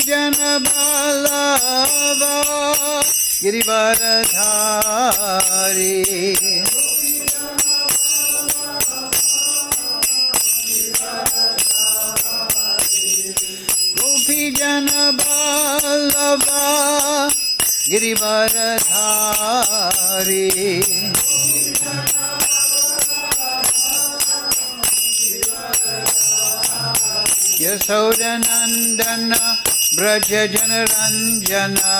Jana Ballava Girivaradhari Gopi Jana Ballava Girivaradhari Yasodanandana Braja Janaranjana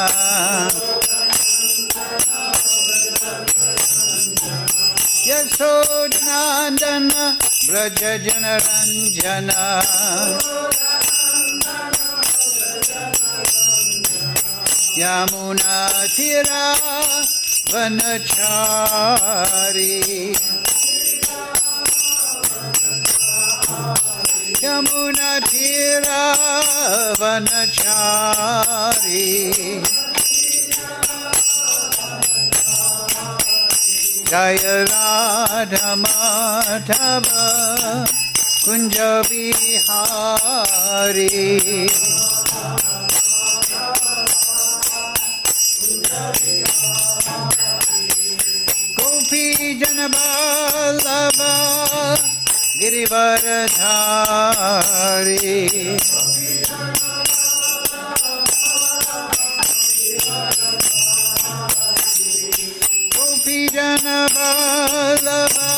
Yasodanandana Braja Janaranjana Yamuna Tira Vanachari Yamuna Tira Vanachari Jaya Radha Madhava Kunja Vihari Gopi Janaballava Girivaradhari Gopi Janaballava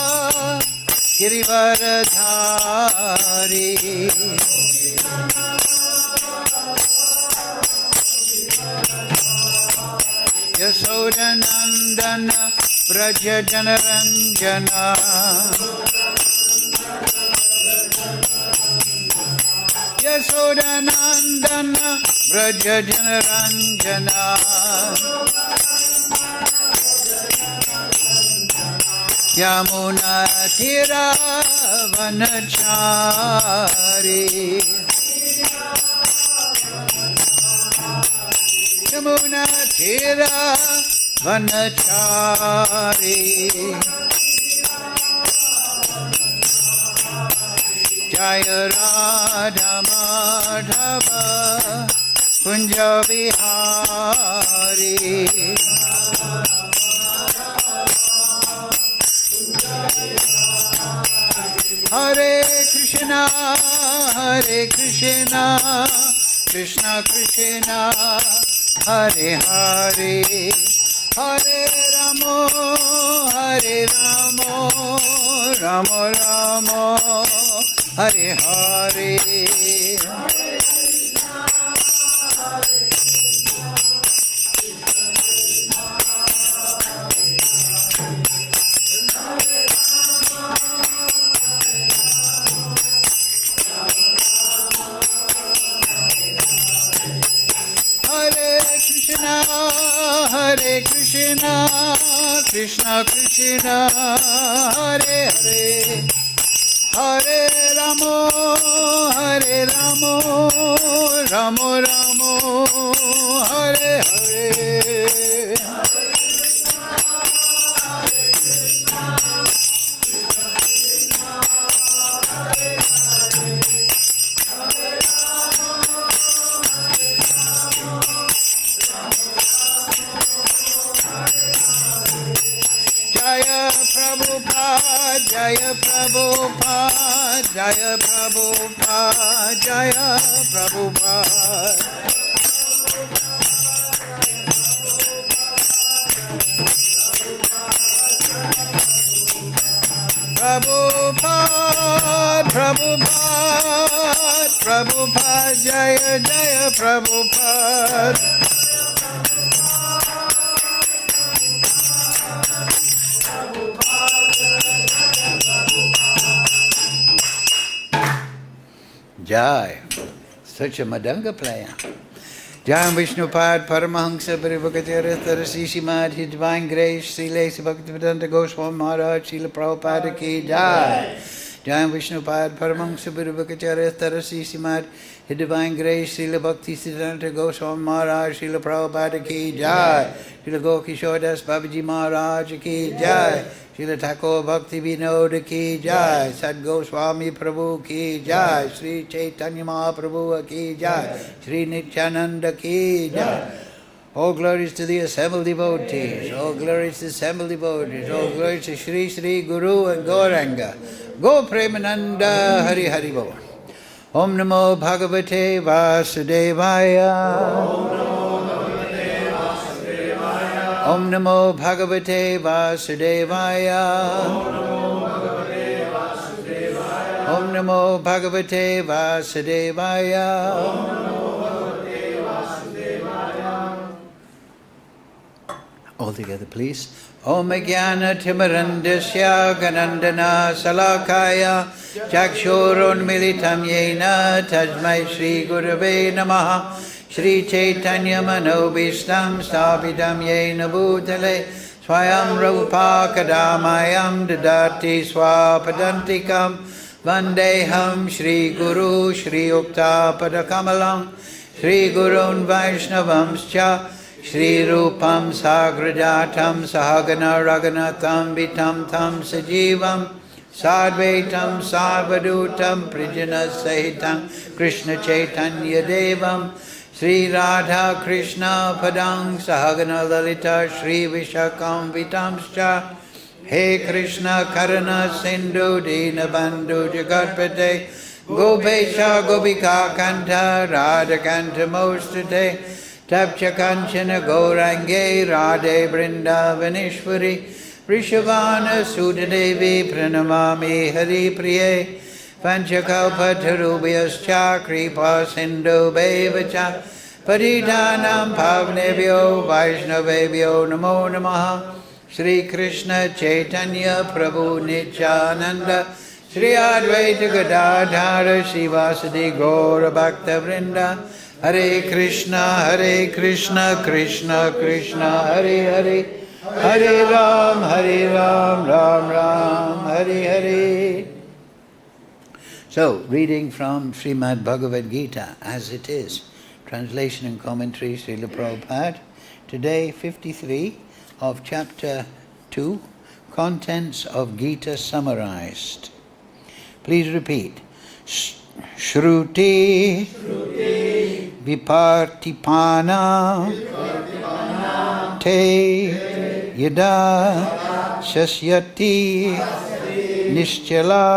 Girivaradhari Yasodanandana Braja Janaranjana Yasodanandana Braja Janaranjana Yamuna Tira Vanachari Yamuna Tira Vanachari Jaya Radha Madhava Kunja Vihari Hare Krishna Krishna Krishna Hare Hare Hare Ramo Ramo Ramo Hare Hare Hare Krishna Krishna Krishna Hare Hare Hare Ramo Ramo Ramo Hare Hare Jaya Prabhupada, Jaya Prabhupada, Jaya Prabhupada. Prabhupada, Prabhupada, Prabhupada, Jaya Jaya Prabhupada. Jai, such a madanga player. Jai Vishnupad Paramahansa Parivakatira Tarasi Simad, His Divine Grace, Srila Bhaktivedanta Goswami Maharaj, Srila Prabhupada Ki Jai. Jai Vishnupad Paramahansa Parivakatira Tarasi Simad, His Divine Grace, Srila Bhaktivedanta Goswami Maharaj, Srila Prabhupada Ki Jai. Srila Gokishodas Babaji Maharaj Ki Jai. Srila Thakur Bhakti Vinod ki jai, Sad Goswami Prabhu ki jai, Sri Chaitanya Mahaprabhu ki jai, Sri Nityananda ki jai. All glories to the assembled devotees, all glories to the assembled devotees, all glories to Sri Sri Guru and Gauranga. Go Premananda Hari Hari Bol. Om Namo Bhagavate Vasudevaya. Om Namo Bhagavate Vasudevaya. Om Namo Bhagavate Vasudevaya. All together, please. Om Jnana Timirandasya Ganandana Salakaya Chakshurun Militam Yena Tajmai Shri Gurave Namaha Shri Chaitanya Manobishtam Sthapitam Yena Bhutale Swayam Rupa Kadamayam Dadati Swapadantikam Vandeham Shri Guru Shri Ukta Padakamalam Shri Gurun Vaishnavamscha Shri Rupam Sagrajatam Sahagana Raghunatam Vitam Tam Sajivam Sadvaitam Sarvadutam Prijana Sahitam Kṛṣṇa Chaitanya Devam Sri Radha Kṛṣṇa Padang Sahagana Lalita Shri Vishakam Vitamscha He Kṛṣṇa Karana Sindhu Dinabandhu Jagatpate Gopesha Gopika Kanta Radha Kanta Mostate Tapcha Kanchana Gaurange Radhe Vrindavaneshwari Rishavana Sudadevi Pranamami Hari Priye Panchakalpatarubhyascha Kripa Sindhu Bevacha Padidhanam Pavnebhyo Vaishnavebhyo Namo Namaha Shri Kṛṣṇa Chaitanya Prabhu Nityananda Shri Advaita Gadadhara Srivasadi Gaura Bhakta Vrinda Hare Krishna, Krishna Krishna, Hare Hare, Hare Ram, Ram Ram, Hare Hare. So, reading from Srimad Bhagavad Gita as it is, translation and commentary, Srila Prabhupada. Today, 53 of chapter 2, contents of Gita summarized. Please repeat. Śruti-vipratipannā te yadā sthāsyati niścalā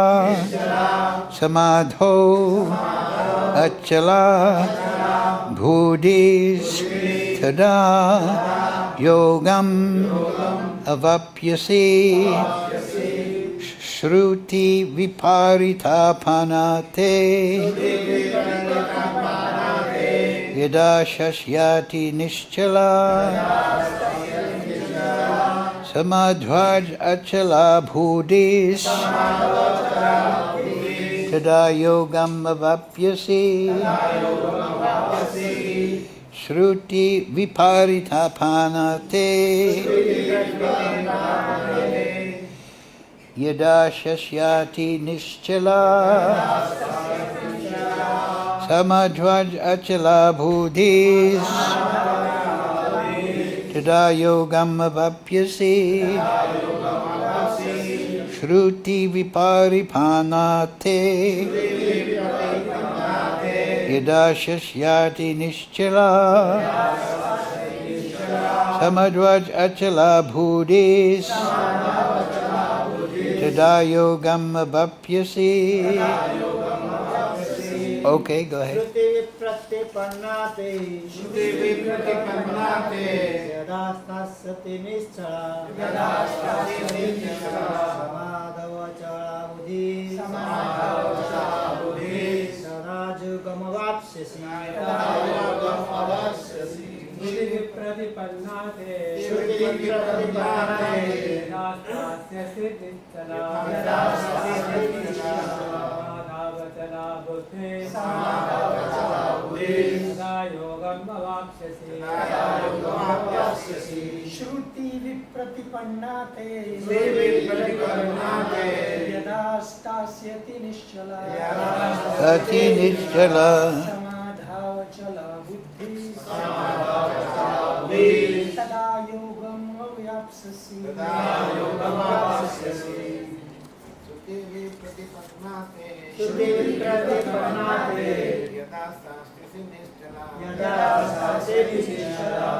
samādhau acalā buddhis tadā yogam avāpsyasi śruti-vipratipannā yadā sthāsyati niścalā samādhau acalā buddhis tadā yogam avāpsyasi śruti-vipratipannā yadā sthāsyati niścalā samādhau acalā buddhis tadā yogam avāpsyasi śruti-vipratipannā yadā sthāsyati niścalā samādhau acalā buddhis tadā yogam avāpsyasi. Okay, go ahead. śruti-vipratipannā yadā sthāsyati niścalā samādhau acalā buddhis tadā yogam avāpsyasi śruti-vipratipannā yadā sthāsyati niścalā śruti-vipratipannā yadā sthāsyati niścalā samādhau acalā buddhis tadā yogam avāpsyasi śruti-vipratipannā yadā sthāsyati niścalā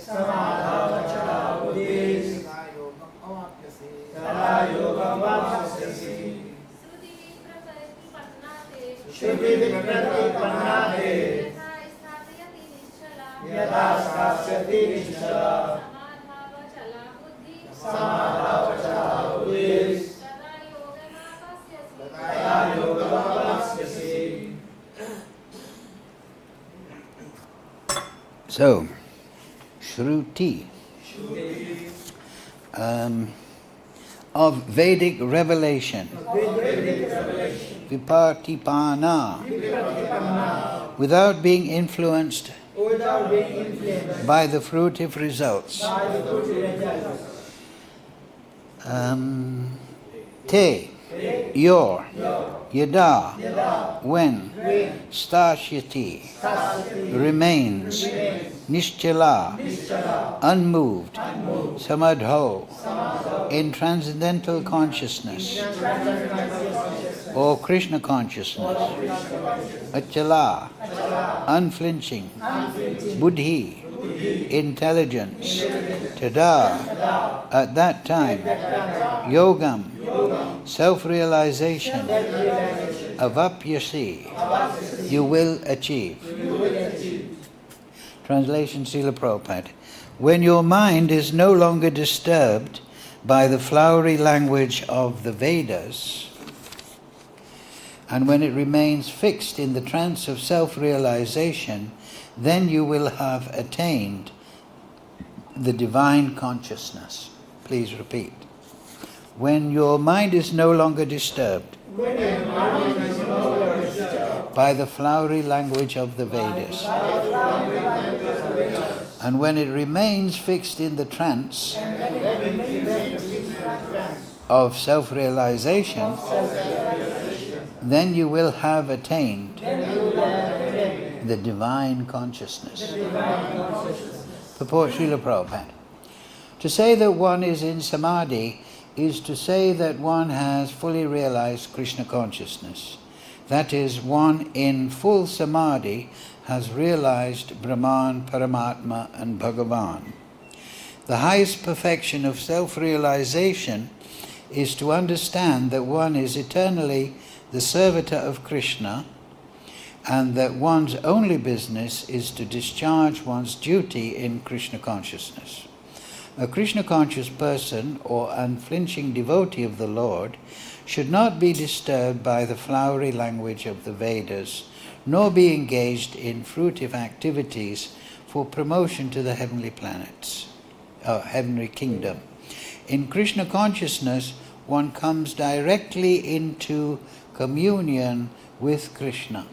samādhāv acalā buddhis tadā yogam avāpsyasi śruti-vipratipannā yadā sthāsyati niścalā samādhāv acalā buddhis tadā yogam avāpsyasi. So, śruti, of Vedic revelation, vipratipannā, without being influenced by the fruitive results. Te, your, yadā, when, sthāsyati, remains, niścalā, unmoved, samādhau, in transcendental consciousness, or Kṛṣṇa consciousness, acalā, unflinching, buddhiḥ, intelligence, tadā, at that time, yogam, self-realization, avāpsyasi, you will achieve. Translation, Srila Prabhupada. When your mind is no longer disturbed by the flowery language of the Vedas, and when it remains fixed in the trance of self-realization, then you will have attained the divine consciousness. Please repeat. When your mind is no longer disturbed by the flowery language of the Vedas, and when it remains fixed in the trance of self-realization, then you will have attained the divine consciousness. Purport, Srila Prabhupada. To say that one is in samādhi is to say that one has fully realized Kṛṣṇa consciousness. That is, one in full samādhi has realized Brahman, Paramātmā and Bhagavān. The highest perfection of self-realization is to understand that one is eternally the servitor of Kṛṣṇa, and that one's only business is to discharge one's duty in Kṛṣṇa consciousness. A Kṛṣṇa conscious person or unflinching devotee of the Lord should not be disturbed by the flowery language of the Vedas, nor be engaged in fruitive activities for promotion to the heavenly planets, heavenly kingdom. In Kṛṣṇa consciousness, one comes directly into communion with Kṛṣṇa,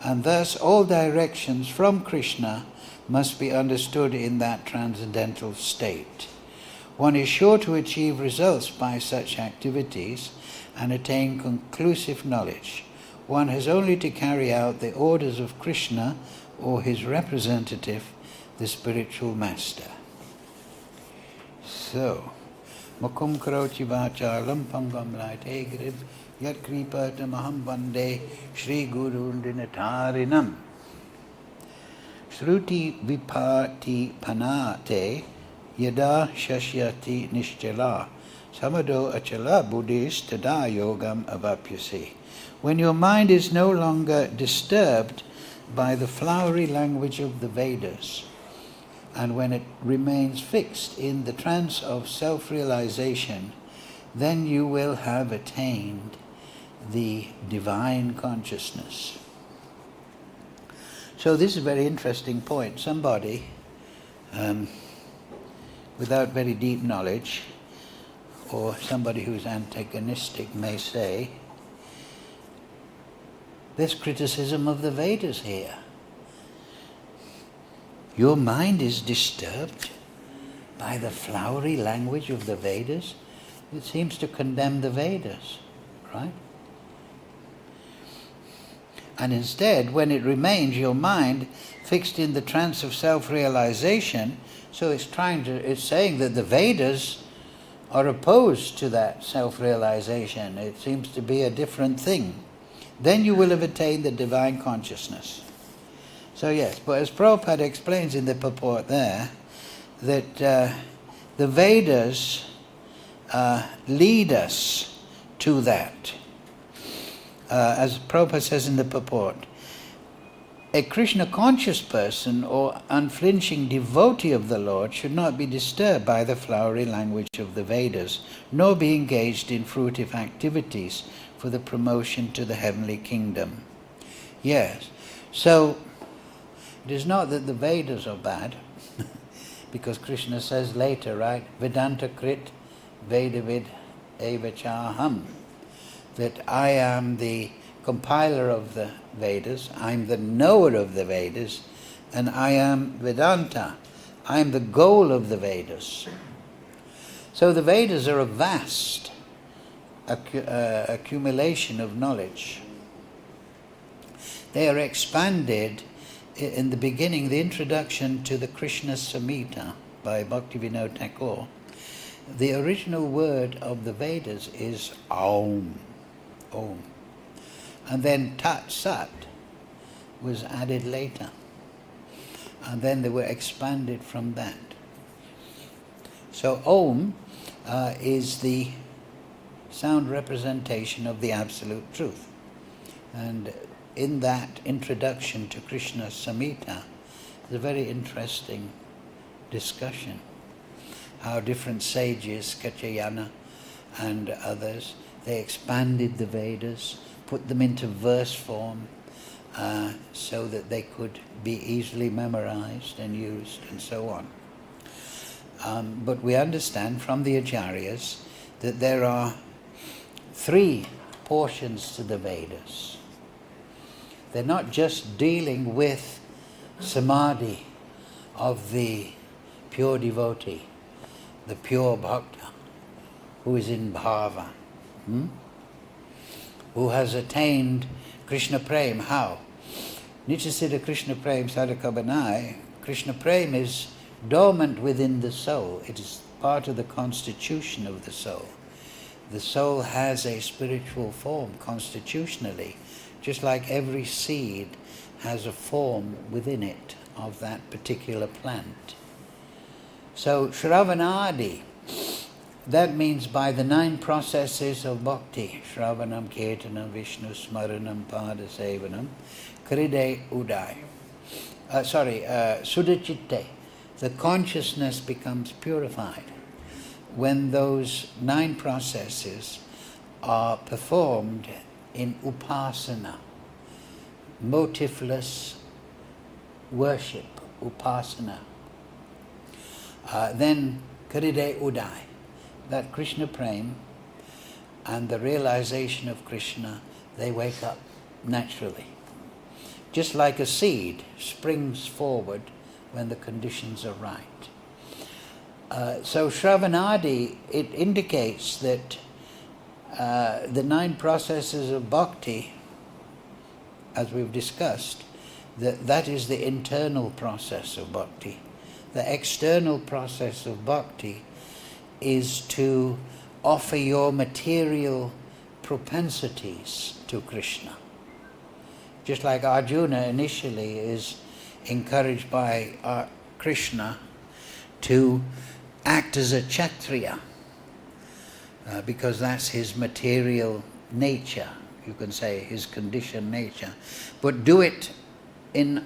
and thus all directions from Kṛṣṇa must be understood in that transcendental state. One is sure to achieve results by such activities and attain conclusive knowledge. One has only to carry out the orders of Kṛṣṇa or his representative, the spiritual master. So, Mukum karochi vachalam pangam laite grib yat kripatam aham vande Shri Guru Dinatarinam. Śruti-vipratipannā yadā sthāsyati niścalā samādhau acalā buddhis tadā yogam avāpsyasi. When your mind is no longer disturbed by the flowery language of the Vedas, and when it remains fixed in the trance of self-realization, then you will have attained the divine consciousness. So this is a very interesting point. Somebody, without very deep knowledge, or somebody who's antagonistic may say, there's criticism of the Vedas here. Your mind is disturbed by the flowery language of the Vedas. It seems to condemn the Vedas, right? And instead, when it remains, your mind fixed in the trance of self-realization, so it's saying that the Vedas are opposed to that self-realization, it seems to be a different thing, then you will have attained the divine consciousness. So yes, but as Prabhupada explains in the purport there, that the Vedas lead us to that. As Prabhupada says in the purport, a Kṛṣṇa conscious person or unflinching devotee of the Lord should not be disturbed by the flowery language of the Vedas, nor be engaged in fruitive activities for the promotion to the heavenly kingdom. Yes, so it is not that the Vedas are bad, because Kṛṣṇa says later, right, Vedanta krit Vedavid evachaham, that I am the compiler of the Vedas, I'm the knower of the Vedas, and I am Vedanta, I am the goal of the Vedas. So the Vedas are a vast accumulation of knowledge. They are expanded in the beginning, the introduction to the Kṛṣṇa Samhita by Bhaktivinoda Thakur. The original word of the Vedas is Om. Om. And then Tat Sat was added later. And then they were expanded from that. So Om is the sound representation of the Absolute Truth. And in that introduction to Kṛṣṇa Samhita, is a very interesting discussion. How different sages, Katyayana and others, they expanded the Vedas, put them into verse form, so that they could be easily memorized and used and so on. But we understand from the Acharyas that there are 3 portions to the Vedas. They're not just dealing with samādhi of the pure devotee, the pure bhakta, who is in bhava, who has attained Kṛṣṇa Prem. How? Nityasiddha Kṛṣṇa Prem sadhakabanai. Kṛṣṇa Prem is dormant within the soul. It is part of the constitution of the soul. The soul has a spiritual form constitutionally, just like every seed has a form within it of that particular plant. So Shravanadi, that means by the 9 processes of bhakti, Shravanam, Kirtanam, Vishnu, Smaranam, Padasevanam, Kride Udai. Sudachitte, the consciousness becomes purified when those 9 processes are performed in upasana, motiveless worship, upasana. Then Kride Udai, that Kṛṣṇa Prem and the realization of Kṛṣṇa, they wake up naturally. Just like a seed springs forward when the conditions are right. So Shravanadi, it indicates that the 9 processes of bhakti, as we've discussed, that is the internal process of bhakti. The external process of bhakti is to offer your material propensities to Kṛṣṇa. Just like Arjuna initially is encouraged by Kṛṣṇa to act as a Kshatriya, because that's his material nature, you can say his conditioned nature. But do it in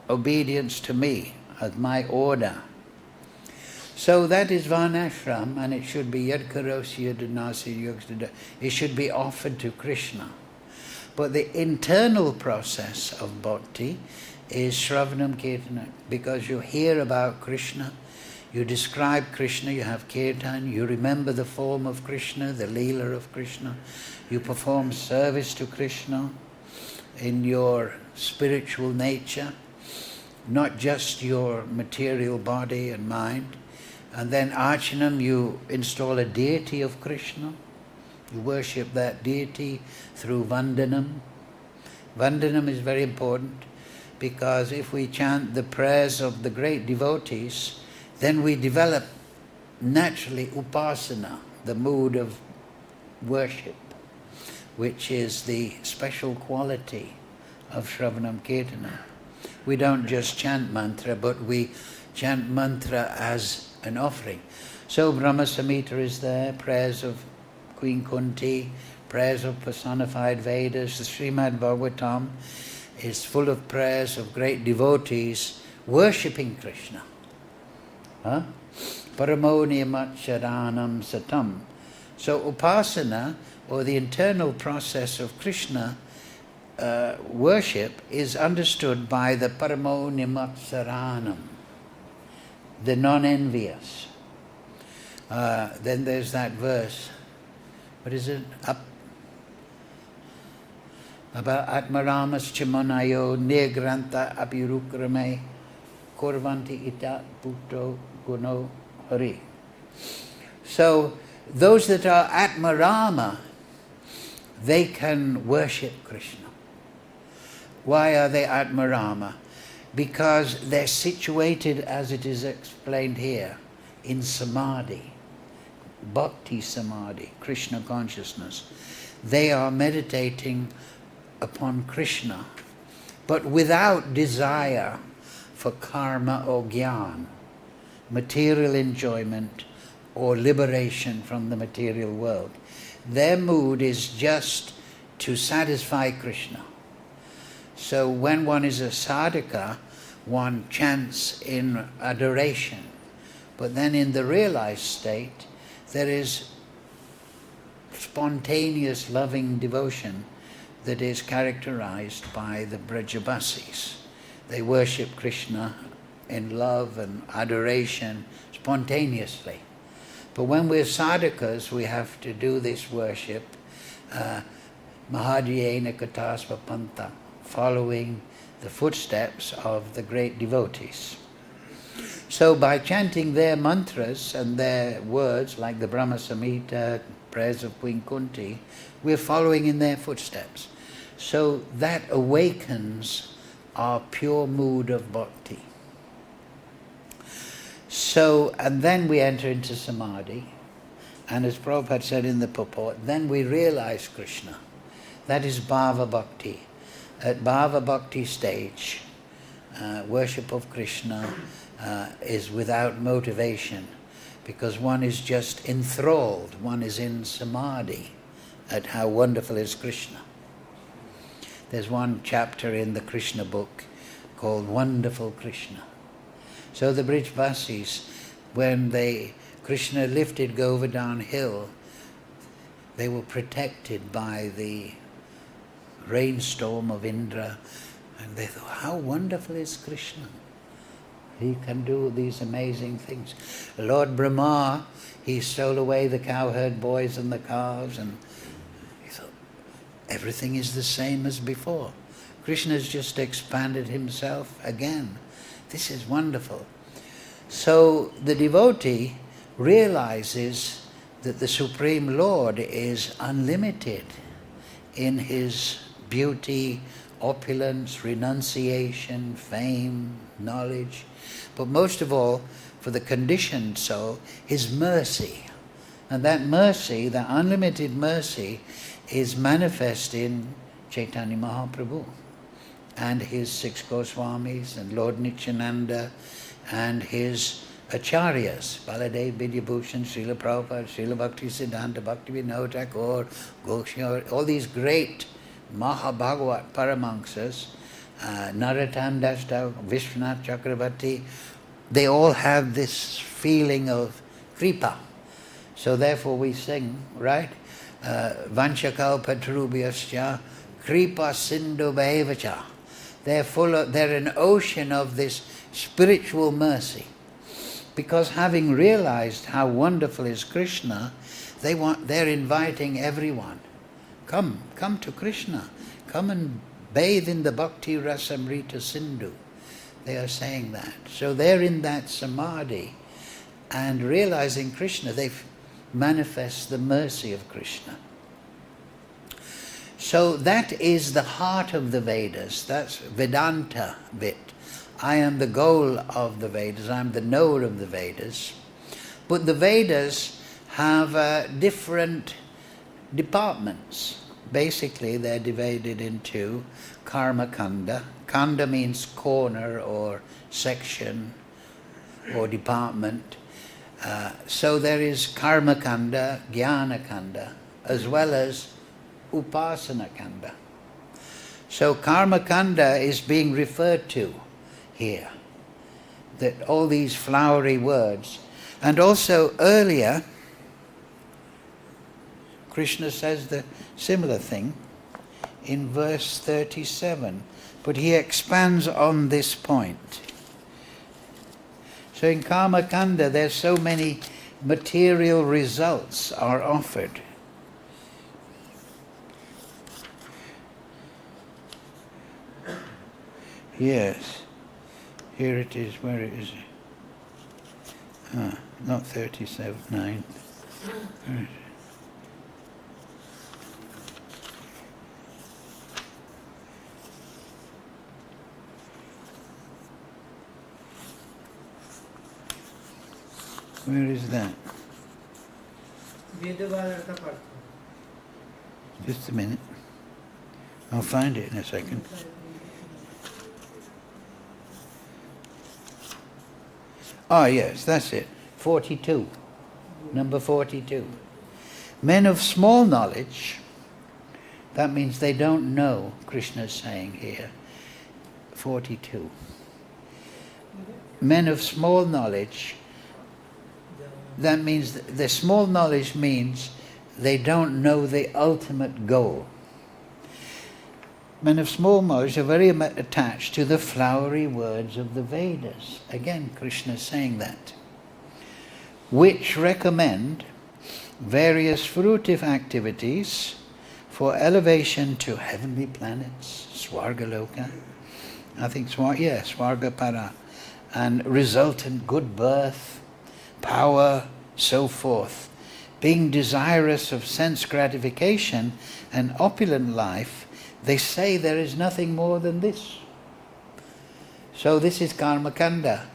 obedience to me, at my order. So that is Varnashram, and it should be Yad Karosi Yadanasi Yogstada. It should be offered to Kṛṣṇa. But the internal process of bhakti is Shravanam Kirtana, because you hear about Kṛṣṇa, you describe Kṛṣṇa, you have kirtan, you remember the form of Kṛṣṇa, the leela of Kṛṣṇa, you perform service to Kṛṣṇa in your spiritual nature, not just your material body and mind. And then Archanam, you install a deity of Kṛṣṇa. You worship that deity through Vandanam. Vandanam is very important, because if we chant the prayers of the great devotees, then we develop naturally upasana, the mood of worship, which is the special quality of Shravanam Kirtana. We don't just chant mantra, but we chant mantra as an offering. So Brahma Samhita is there, prayers of Queen Kunti, prayers of personified Vedas. The Srimad Bhagavatam is full of prayers of great devotees worshipping Kṛṣṇa. Paramātmā satam. So upasana, or the internal process of Kṛṣṇa worship, is understood by the paramātmā, the non-envious. Then there's that verse. What is it? About Atmaramas Chimanayo Negranta Apirukrame Korvanti Ita Puto Guno Hari. So those that are Atmarama, they can worship Kṛṣṇa. Why are they Atmarama? Because they're situated, as it is explained here, in samādhi, bhakti samādhi, Kṛṣṇa consciousness. They are meditating upon Kṛṣṇa, but without desire for karma or jnana, material enjoyment or liberation from the material world. Their mood is just to satisfy Kṛṣṇa. So when one is a sadhaka, one chants in adoration, but then in the realized state, there is spontaneous loving devotion that is characterized by the Brajavasis. They worship Kṛṣṇa in love and adoration spontaneously. But when we're sadhakas, we have to do this worship mahadhyena katasva pantha, following the footsteps of the great devotees. So by chanting their mantras and their words, like the Brahma Samhita, prayers of Queen Kunti, we're following in their footsteps. So that awakens our pure mood of bhakti. So, and then we enter into samadhi, and as Prabhupada said in the Purport, then we realize Kṛṣṇa. That is bhava bhakti. At bhava bhakti stage, worship of Kṛṣṇa is without motivation, because one is just enthralled, one is in samadhi at how wonderful is Kṛṣṇa. There's one chapter in the Kṛṣṇa book called Wonderful Kṛṣṇa. So the Brijvasis, when Kṛṣṇa lifted Govardhan hill, they were protected by the rainstorm of Indra, and they thought, how wonderful is Kṛṣṇa. He can do these amazing things. Lord Brahma, he stole away the cowherd boys and the calves, and he thought, everything is the same as before. Krishna's just expanded himself again. This is wonderful. So the devotee realizes that the Supreme Lord is unlimited in his beauty, opulence, renunciation, fame, knowledge, but most of all, for the conditioned soul, his mercy. And that mercy, that unlimited mercy, is manifest in Chaitanya Mahaprabhu and his 6 Goswamis and Lord Nityananda and his acharyas, Baladev, Vidyabhushan, Srila Prabhupada, Srila Bhakti Siddhanta, Bhakti Vinod Thakur, Goswami, all these great Mahabhagavat Paramahamsas, Narottam Das Thakur, Vishwanath Chakravarti, they all have this feeling of kripa. So therefore we sing, right? Vanchakalpatarubhyascha kripa sindhu bhaivacha. They're an ocean of this spiritual mercy. Because having realized how wonderful is Kṛṣṇa, they're inviting everyone. Come to Kṛṣṇa. Come and bathe in the Bhakti Rasamrita Sindhu. They are saying that. So they're in that samadhi, and realizing Kṛṣṇa, they manifest the mercy of Kṛṣṇa. So that is the heart of the Vedas. That's Vedanta bit. I am the goal of the Vedas. I am the knower of the Vedas. But the Vedas have different departments. Basically, they're divided into karma kanda. Kanda means corner or section or department. So there is karma kanda, jnana kanda, as well as upasana kanda. So karma kanda is being referred to here. That all these flowery words. And also earlier, Kṛṣṇa says the similar thing in verse 37. But he expands on this point. So in karma kanda, there's so many material results are offered. Yes. Here it is. Where is it? Not 37, 9. Where is that? Just a minute. I'll find it in a second. Ah, yes, that's it. 42. Number 42. Men of small knowledge, that means they don't know, Kṛṣṇa is saying here. 42. Men of small knowledge, that means the small knowledge means they don't know the ultimate goal. Men of small knowledge are very attached to the flowery words of the Vedas. Again, Kṛṣṇa is saying that. Which recommend various fruitive activities for elevation to heavenly planets, Svargaloka, I think, Svargapara, and resultant good birth, power, so forth. Being desirous of sense gratification and opulent life, they say there is nothing more than this. So this is karma kanda,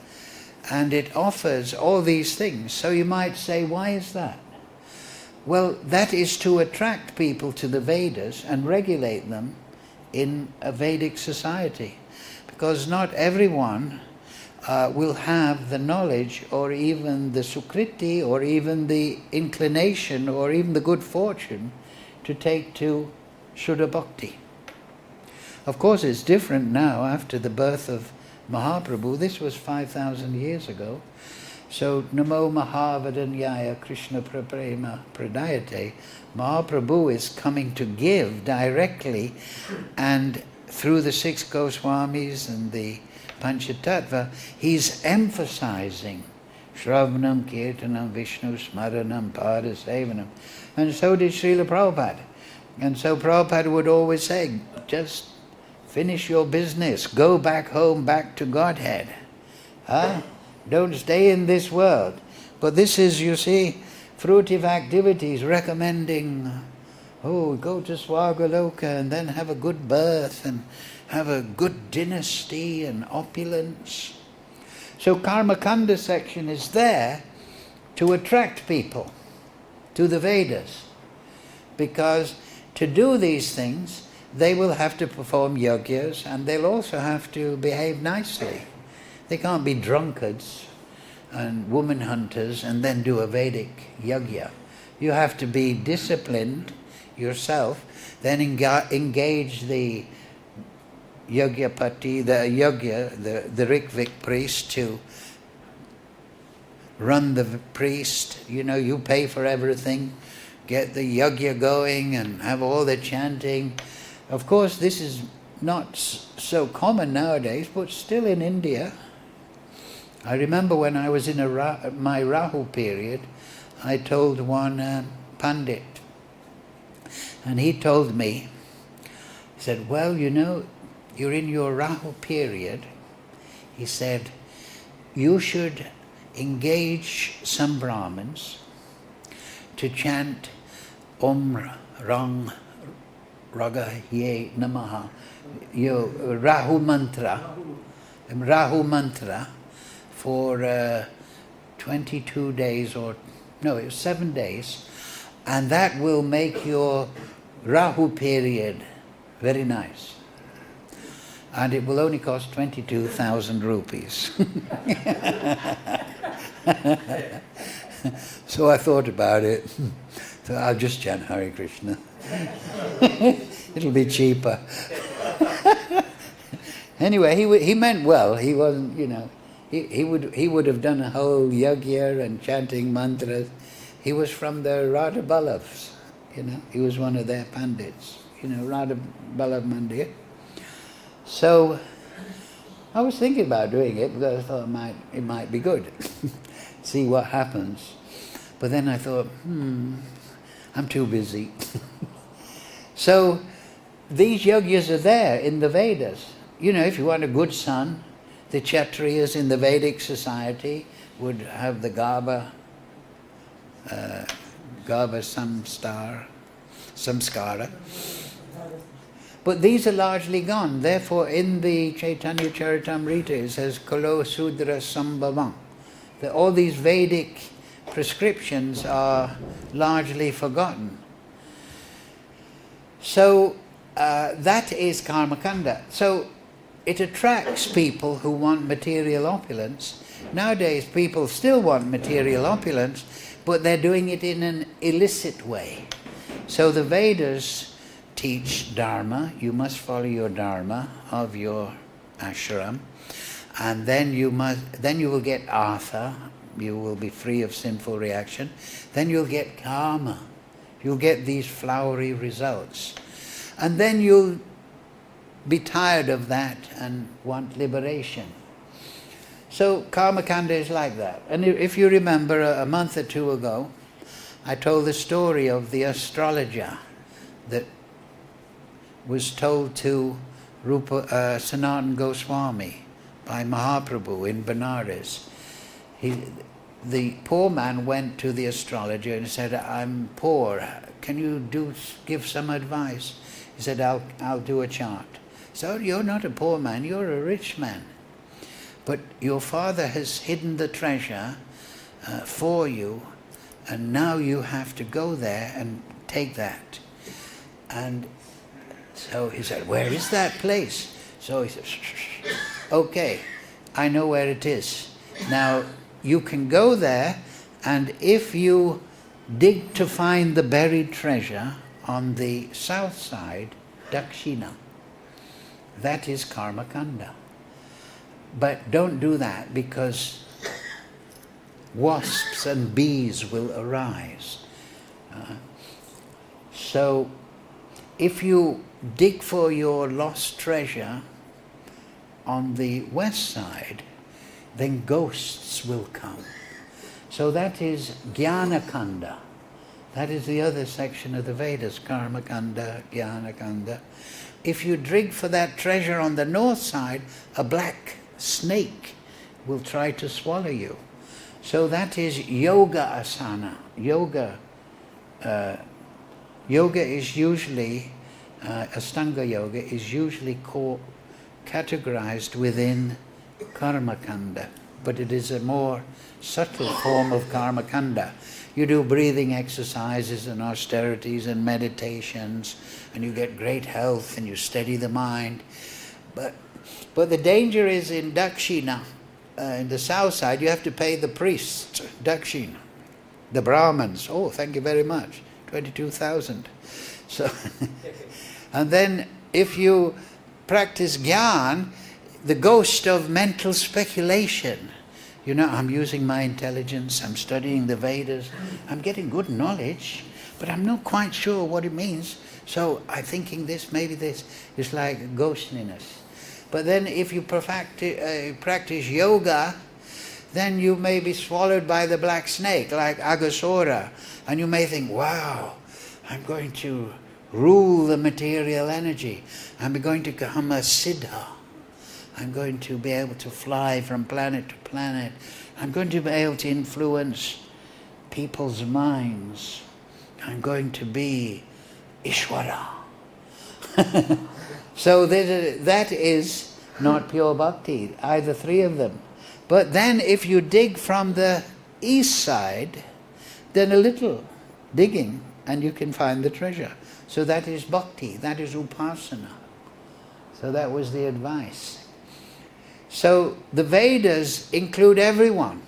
and it offers all these things. So you might say, why is that? Well, that is to attract people to the Vedas and regulate them in a Vedic society. Because not everyone will have the knowledge or even the sukriti or even the inclination or even the good fortune to take to Shuddha Bhakti. Of course, it's different now after the birth of Mahaprabhu. This was 5,000 years ago. So, Namo Mahavadanyaya Krishna Praprema Pradayate. Mahaprabhu is coming to give directly, and through the 6 Goswamis and the Panchatattva, he's emphasizing Shravanam, Kirtanam, Vishnu, Smaranam, Padasevanam. And so did Srila Prabhupada. And so Prabhupada would always say, just finish your business, go back home, back to Godhead. Don't stay in this world. But this is, you see, fruitive activities recommending, go to Svargaloka and then have a good birth and have a good dynasty and opulence. So Karma Kanda section is there to attract people to the Vedas. Because to do these things, they will have to perform yogyas and they'll also have to behave nicely. They can't be drunkards and woman hunters and then do a Vedic yogya. You have to be disciplined yourself, then engage the yogyapati, the yogya, the Rikvik priest to run the priest. You pay for everything, get the yogya going and have all the chanting. Of course, this is not so common nowadays, but still in India. I remember when I was in my Rahu period, I told one Pandit, and he told me, he said, well, you're in your Rahu period. He said, you should engage some Brahmins to chant Om Rang Raga Ye Namaha, Rahu mantra for 22 days or, no, it was 7 days. And that will make your Rahu period very nice. And it will only cost 22,000 rupees. So I thought about it. So I'll just chant Hare Krishna. It'll be cheaper. Anyway, he meant well. He wasn't, he would have done a whole yajna and chanting mantras. He was from the Radha Ballavs, He was one of their pandits, Radha Ballav Mandir. So I was thinking about doing it because I thought it might be good. See what happens. But then I thought, I'm too busy. So these yogis are there in the Vedas. If you want a good son, the Kshatriyas in the Vedic society would have the Garbha samskara. But these are largely gone. Therefore, in the Chaitanya Charitamrita, it says, Kalo Sudra Sambhavam. That all these Vedic prescriptions are largely forgotten. So, that is karmakanda. So, it attracts people who want material opulence. Nowadays, people still want material opulence, but they're doing it in an illicit way. So, the Vedas teach dharma. You must follow your dharma of your ashram, and then you will get artha. You will be free of sinful reaction. Then you'll get karma. You'll get these flowery results, and then you'll be tired of that and want liberation. So karmakanda is like that. And if you remember, a month or two ago, I told the story of the astrologer that was told to Sanatana Goswami by Mahaprabhu in Benares. The poor man went to the astrologer and said, I'm poor, can you give some advice? He said, I'll do a chart. So you're not a poor man, you're a rich man. But your father has hidden the treasure for you, and now you have to go there and take that. And so he said, where is that place? So he said, okay, I know where it is. Now you can go there, and if you dig to find the buried treasure on the south side, dakshina, that is karmakanda. But don't do that, because wasps and bees will arise. So if you dig for your lost treasure on the west side, then ghosts will come. So that is jnana-kanda. That is the other section of the Vedas, karma-kanda, jnana-kanda. If you dig for that treasure on the north side, a black snake will try to swallow you. So that is yoga asana. Yoga is usually, Astanga yoga is usually categorized within karma-kanda, but it is a more subtle form of karma-kanda. You do breathing exercises and austerities and meditations, and you get great health and you steady the mind. But the danger is in dakshina, in the south side, you have to pay the priests dakshina, the Brahmins. Oh, thank you very much, 22,000. So, and then if you practice jnana, the ghost of mental speculation. I'm using my intelligence, I'm studying the Vedas, I'm getting good knowledge, but I'm not quite sure what it means. So I'm thinking this, maybe this. It's like ghostliness. But then if you practice yoga, then you may be swallowed by the black snake, like Aghasura, and you may think, wow, I'm going to rule the material energy. I'm going to become a siddha. I'm going to be able to fly from planet to planet. I'm going to be able to influence people's minds. I'm going to be Ishvara. So that is not pure bhakti, either three of them. But then if you dig from the east side, then a little digging and you can find the treasure. So that is bhakti, that is upasana. So that was the advice. So the Vedas include everyone.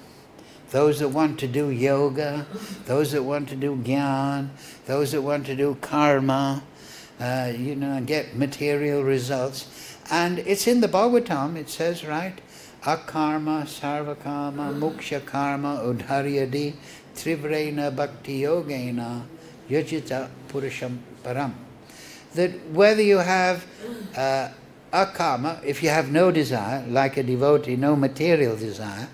Those that want to do yoga, those that want to do jnana, those that want to do karma, and get material results. And it's in the Bhagavatam, it says, right? Akarma, sarvakama, muksha karma, udharyadi, trivrena bhakti yogena, yajita purusham param. That whether you have akarma, if you have no desire, like a devotee, no material desire,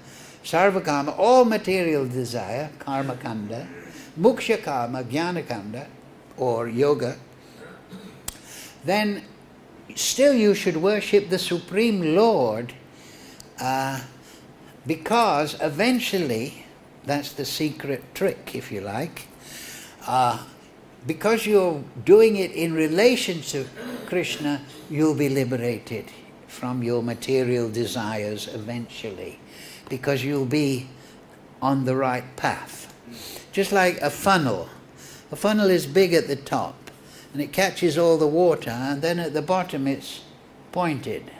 sarvakama, all material desire, karma kanda, muksha karma, jnana kanda, or yoga, then still you should worship the Supreme Lord, because eventually, that's the secret trick, if you like, because you're doing it in relation to Kṛṣṇa, you'll be liberated from your material desires eventually, because you'll be on the right path. Just like a funnel. A funnel is big at the top, and it catches all the water, and then at the bottom it's pointed.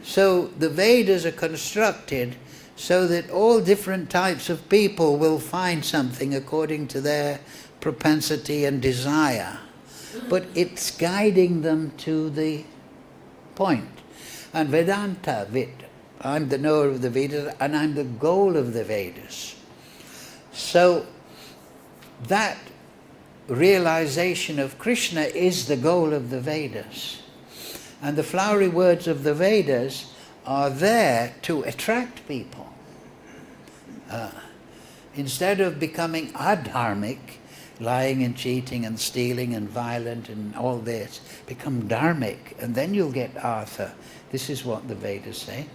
So the Vedas are constructed so that all different types of people will find something according to their propensity and desire. But it's guiding them to the point. And Vedanta, I'm the knower of the Vedas, and I'm the goal of the Vedas. So that realization of Kṛṣṇa is the goal of the Vedas. And the flowery words of the Vedas are there to attract people. Instead of becoming adharmic, lying and cheating and stealing and violent and all this, become dharmic, and then you'll get artha. This is what the Vedas say.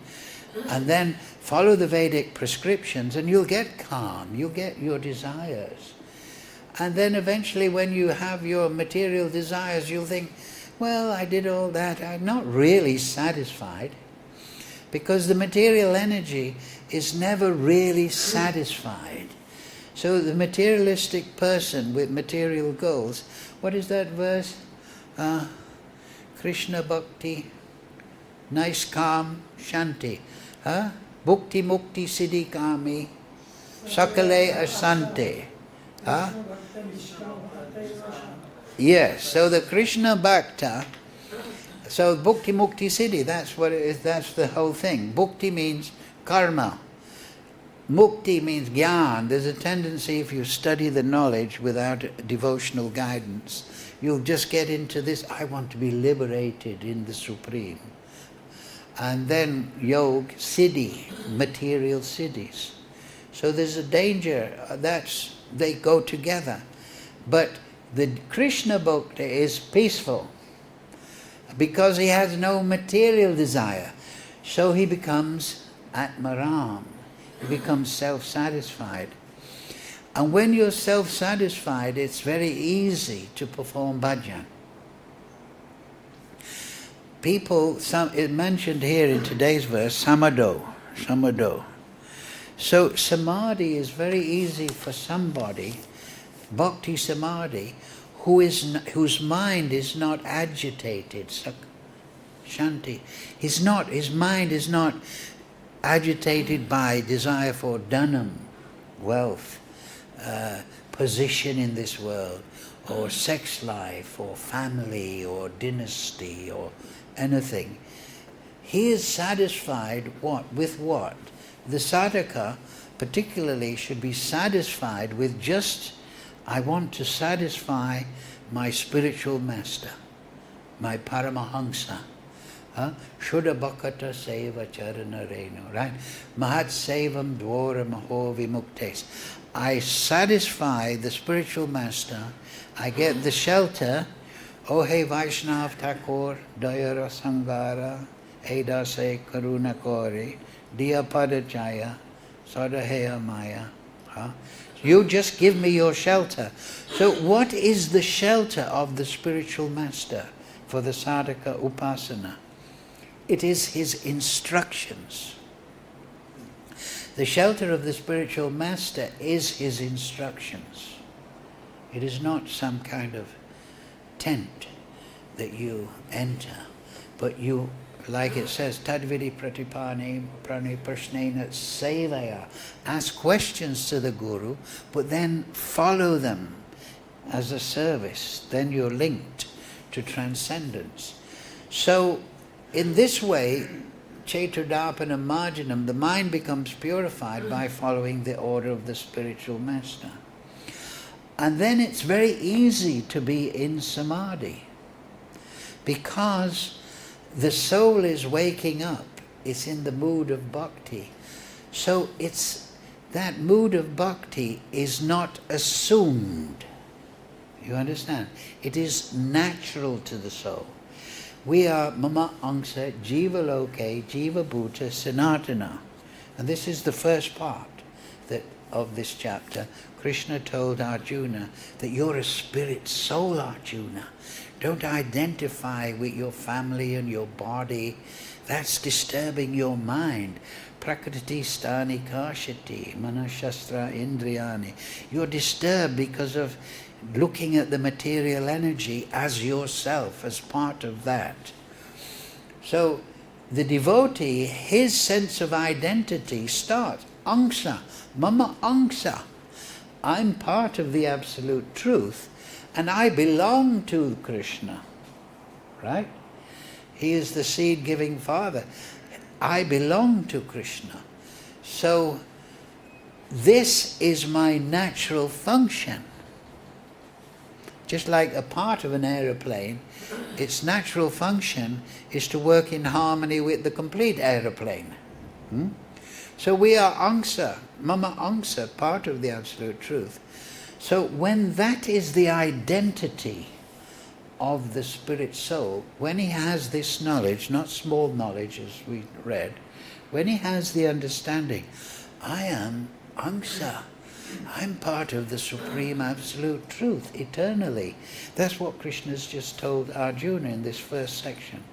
And then follow the Vedic prescriptions and you'll get calm, you'll get your desires. And then eventually when you have your material desires, you'll think, well, I did all that, I'm not really satisfied. Because the material energy is never really satisfied. So the materialistic person with material goals, what is that verse? Krishna Bhakti, niścalā shanti. Bhukti mukti siddhi kami, sakale asante. Yes, so the Krishna Bhakta, so bhukti mukti siddhi, that's what it is, that's the whole thing. Bhukti means karma. Mukti means jnana. There's a tendency, if you study the knowledge without devotional guidance, you'll just get into this, I want to be liberated in the Supreme. And then yoga, siddhi, material siddhis. So there's a danger, they go together. But the Krishna Bhakta is peaceful because he has no material desire. So he becomes atmaram. He becomes self-satisfied. And when you're self-satisfied, it's very easy to perform bhajan. It mentioned here in today's verse, samādhau. So samadhi is very easy for somebody, bhakti samadhi, whose mind is not agitated, shanti. His mind is not agitated by desire for dhanam, wealth, position in this world, or sex life, or family, or dynasty, or anything. He is satisfied with what? The sadhaka particularly should be satisfied with just, I want to satisfy my spiritual master, my Paramahamsa. Shuddha bhakata seva charana renu, right? Mahat sevam dvora maho vimuktes. I satisfy the spiritual master, I get the shelter. Oh hey Vaishnav Thakur, Dayara Sangara, Edase Karuna Kori, Diya Padachaya, Sadaheya Maya. You just give me your shelter. So what is the shelter of the spiritual master for the sadhaka upasana? It is his instructions. The shelter of the spiritual master is his instructions. It is not some kind of tent that you enter, but you, like it says, śruti-vipratipannā prāṇi sevaya. Ask questions to the Guru, but then follow them as a service. Then you're linked to transcendence. So, in this way, Ceturdāpana Marjanam, the mind becomes purified by following the order of the spiritual master. And then it's very easy to be in samadhi, because the soul is waking up. It's in the mood of bhakti. So it's that mood of bhakti is not assumed. You understand? It is natural to the soul. We are mama angsa jiva loke jiva bhuta sanatana. And this is the first part of this chapter. Kṛṣṇa told Arjuna that you're a spirit soul, Arjuna. Don't identify with your family and your body. That's disturbing your mind. Prakriti sthani kāshati manashastra indriyani. You're disturbed because of looking at the material energy as yourself, as part of that. So the devotee, his sense of identity starts. Angsa, mama angsa. I'm part of the absolute truth, and I belong to Kṛṣṇa. Right? He is the seed-giving father. I belong to Kṛṣṇa. So this is my natural function. Just like a part of an aeroplane, its natural function is to work in harmony with the complete aeroplane. So we are angsa, mama angsa, part of the absolute truth. So when that is the identity of the spirit soul, when he has this knowledge, not small knowledge as we read, when he has the understanding, I am angsa, I'm part of the supreme absolute truth, eternally. That's what Krishna's just told Arjuna in this first section.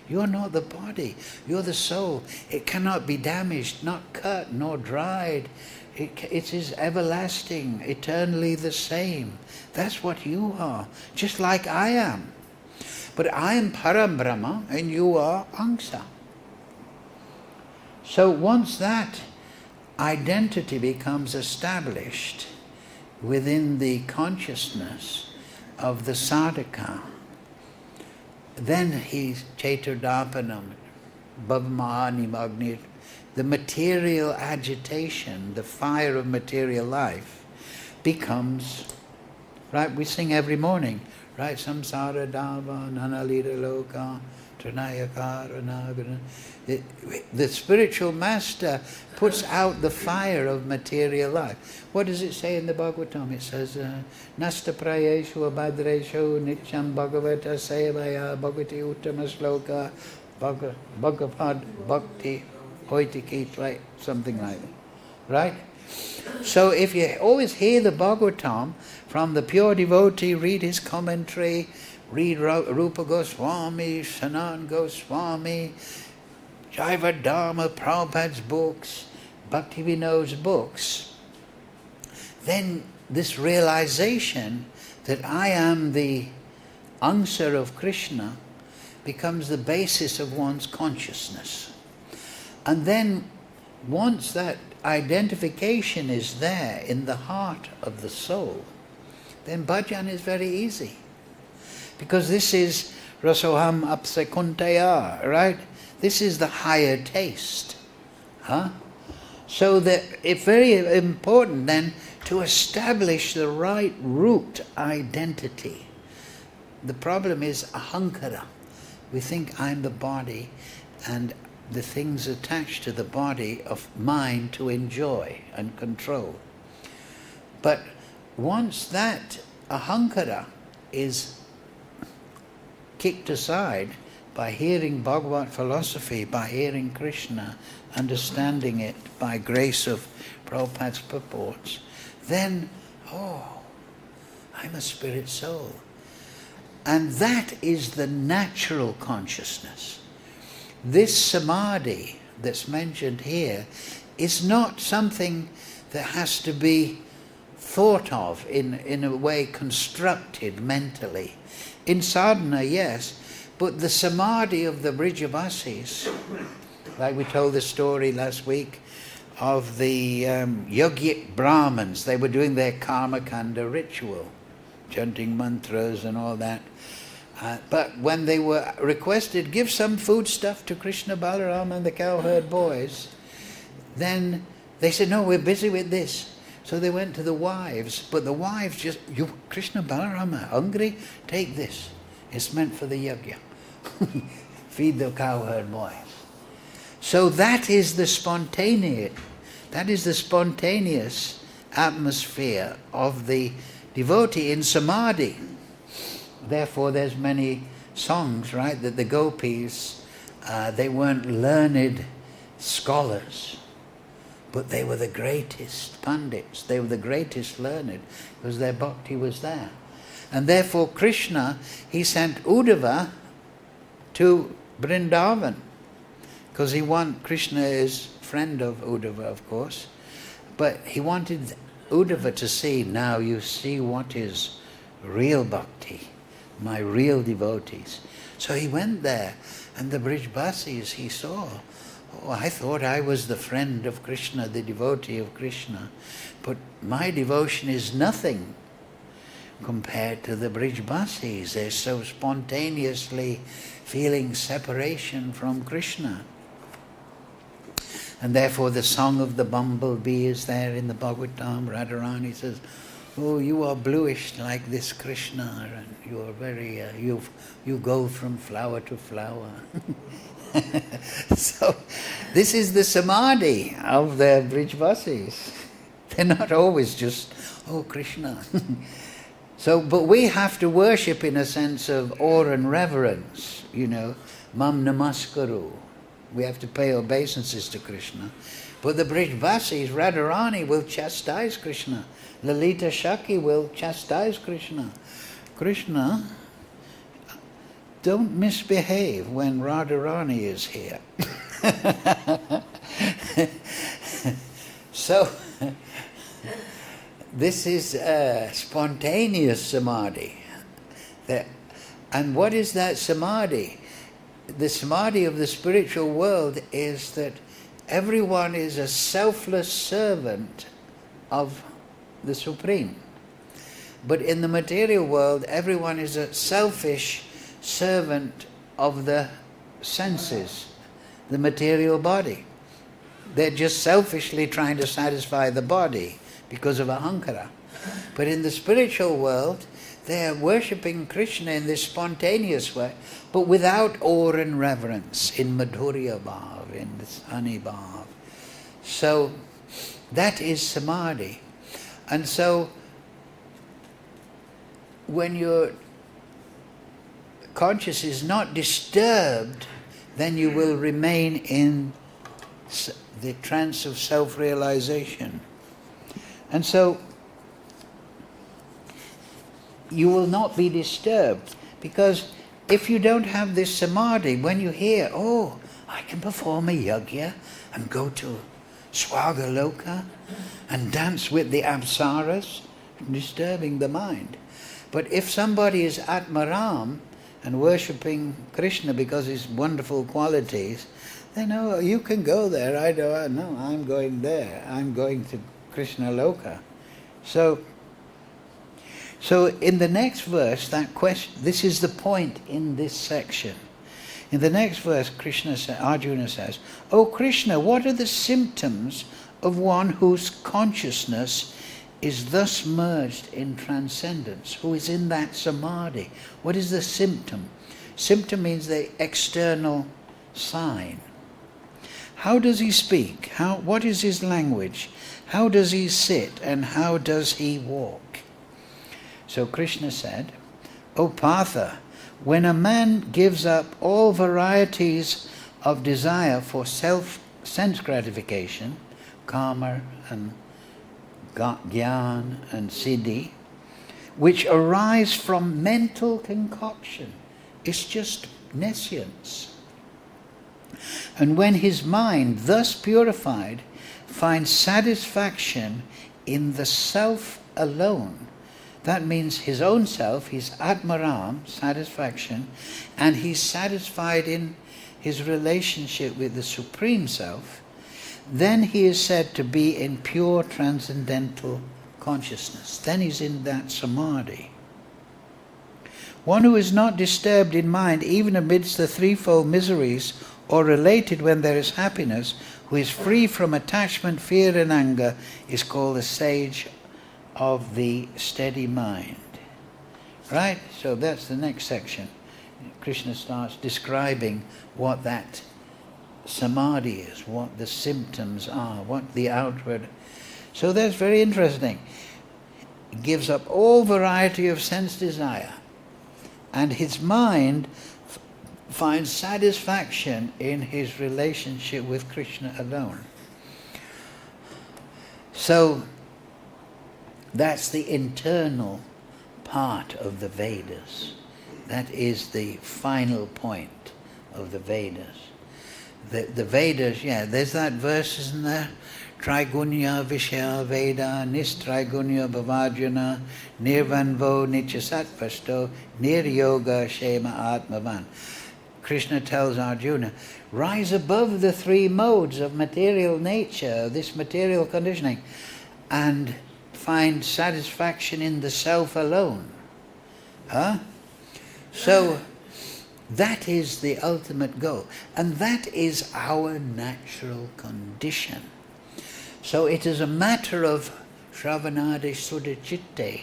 You're not the body, you're the soul. It cannot be damaged, not cut, nor dried. It is everlasting, eternally the same. That's what you are, just like I am. But I am Param Brahma and you are Angsa. So once that identity becomes established within the consciousness of the sadhaka, then he's Ceturdāpanam, Bhavamāni Magni, the material agitation, the fire of material life becomes, right, we sing every morning, right, samsara dava nanalita loka tranayakara nagana. The spiritual master puts out the fire of material life. What does it say in the Bhagavatam? It says, Nasta prayeshu abhadreshu nityam bhagavata sevaya bhagavati uttama sloka bhagavad bhakti hoitiki, right? Something like that. Right? So if you always hear the Bhagavatam from the pure devotee, read his commentary, read Rupa Goswami, Sanatana Goswami, Jaiva Dharma, Prabhupada's books, Bhaktivinoda's books, then this realization that I am the Angsa of Kṛṣṇa becomes the basis of one's consciousness. And then once that identification is there in the heart of the soul, then bhajan is very easy. Because this is rasoham apsakuntaya, right? This is the higher taste. So that it's very important then to establish the right root identity. The problem is ahankara. We think I'm the body and the things attached to the body of mine to enjoy and control. But once that ahankara is kicked aside by hearing Bhagavad philosophy, by hearing Kṛṣṇa, understanding it by grace of Prabhupada's purports, then, I'm a spirit soul. And that is the natural consciousness. This samādhi that's mentioned here is not something that has to be thought of in a way constructed mentally. In sadhana, yes, but the samādhi of the Brajavasis, like we told the story last week of the yogic Brahmins, they were doing their karma kanda ritual, chanting mantras and all that. But when they were requested, give some food stuff to Kṛṣṇa, Balaram and the cowherd boys, then they said, no, we're busy with this. So they went to the wives, but the wives just, you, Kṛṣṇa, Balaram are hungry? Take this. It's meant for the yajna. Feed the cowherd boys. So that is the spontaneous atmosphere of the devotee in samādhi. Therefore, there's many songs, right, that the gopis, they weren't learned scholars, but they were the greatest pandits. They were the greatest learned, because their bhakti was there. And therefore, Kṛṣṇa, he sent Uddhava to Vrindavan, because Kṛṣṇa is friend of Uddhava, of course, but he wanted Uddhava to see, now you see what is real bhakti, my real devotees. So he went there, and the Brajavasis he saw, oh, I thought I was the friend of Kṛṣṇa, the devotee of Kṛṣṇa, but my devotion is nothing compared to the Brajavasis. They're so spontaneously feeling separation from Kṛṣṇa. And therefore the song of the bumblebee is there in the Bhagavatam. Radharani says, oh, you are bluish like this Kṛṣṇa, and you are very, you go from flower to flower. So this is the samādhi of the Brajavasis. They're not always just, oh, Kṛṣṇa. So, but we have to worship in a sense of awe and reverence, mam namaskaru. We have to pay obeisances to Kṛṣṇa. But the Brajavasis, Radharani will chastise Kṛṣṇa. Lalita Shaki will chastise Kṛṣṇa. Kṛṣṇa, don't misbehave when Radharani is here. So, this is spontaneous samādhi. And what is that samādhi? The samādhi of the spiritual world is that everyone is a selfless servant of the Supreme. But in the material world, everyone is a selfish servant of the senses, the material body. They're just selfishly trying to satisfy the body because of ahankara. But in the spiritual world, they're worshipping Kṛṣṇa in this spontaneous way, but without awe and reverence, in madhurya bhav, in this honey bhav. So that is samādhi. And so when your conscious is not disturbed, then you will remain in the trance of self-realization. And so you will not be disturbed, because if you don't have this samādhi, when you hear, oh, I can perform a yajna and go to Swargaloka and dance with the apsaras, disturbing the mind. But if somebody is atmaram and worshipping Kṛṣṇa because of his wonderful qualities, then oh, you can go there. I'm going there. I'm going to Kṛṣṇa Loka. So in the next verse, that question, this is the point in this section. In the next verse, Arjuna says, "O Kṛṣṇa, what are the symptoms of one whose consciousness is thus merged in transcendence, who is in that samādhi?" What is the symptom? Symptom means the external sign. How does he speak? What is his language? How does he sit? And how does he walk? So Kṛṣṇa said, "O Partha, when a man gives up all varieties of desire for sense gratification, karma and jnana and siddhi, which arise from mental concoction, it's just nescience. And when his mind, thus purified, finds satisfaction in the self alone. That means his own self, his atmaram, satisfaction, and he's satisfied in his relationship with the Supreme Self, then he is said to be in pure transcendental consciousness. Then he's in that samādhi. One who is not disturbed in mind even amidst the threefold miseries or related when there is happiness, who is free from attachment, fear and anger, is called a sage of the steady mind. Right? So that's the next section. Kṛṣṇa starts describing what that samādhi is, what the symptoms are, what the outward... So that's very interesting. It gives up all variety of sense desire, and his mind finds satisfaction in his relationship with Kṛṣṇa alone. So that's the internal part of the Vedas. That is the final point of the Vedas. The Vedas, there's that verse, isn't there? Trigunya Vishya Veda Nistrigunya Bhavajana Nirvanvo Nityasatvasto Niryoga Shema Atmavan. Kṛṣṇa tells Arjuna, rise above the three modes of material nature, this material conditioning, and find satisfaction in the self alone. So that is the ultimate goal, and that is our natural condition. So it is a matter of shravanadi suddha-citte,